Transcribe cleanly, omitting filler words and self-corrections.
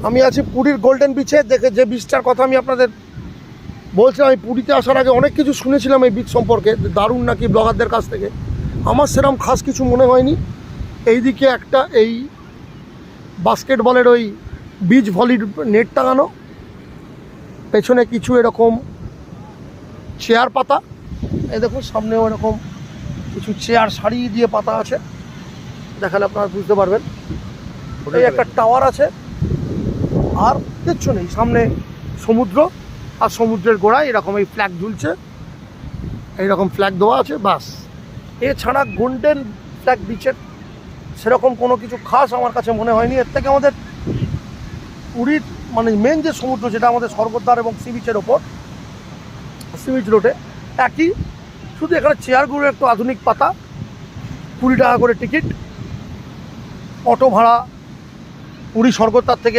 আমি আছি পুরীর গোল্ডেন বিচে। দেখে যে বিচটার কথা আমি আপনাদের বলছিলাম, আমি পুরীতে আসার আগে অনেক কিছু শুনেছিলাম এই বিচ সম্পর্কে, দারুণ নাকি ব্লগারদের কাছ থেকে। আমার সেরকম খাস কিছু মনে হয়নি। এইদিকে একটা এই বাস্কেটবলের ওই বিচ ভলির নেট টাঙানো, পেছনে কিছু এরকম চেয়ার পাতা, এই দেখুন সামনেও এরকম কিছু চেয়ার সারি দিয়ে পাতা আছে, দেখালে আপনারা বুঝতে পারবেন। এই একটা টাওয়ার আছে, আর কিচ্ছু নেই। সামনে সমুদ্র, আর সমুদ্রের গোড়ায় এরকম এই ফ্ল্যাগ ঝুলছে, এইরকম ফ্ল্যাগ দেওয়া আছে, বাস। এছাড়া গোল্ডেন ফ্ল্যাগ বিচের সেরকম কোনো কিছু খাস আমার কাছে মনে হয়নি। এর থেকে আমাদের পুরীর মানে মেন যে সমুদ্র, যেটা আমাদের স্বর্গদ্বার এবং সি বিচের ওপর, সি বিচ রোডে একই, শুধু এখানে চেয়ারগুলো একটু আধুনিক পাতা, 20 টাকা করে টিকিট, অটো ভাড়া পুরী স্বর্গদ্বার থেকে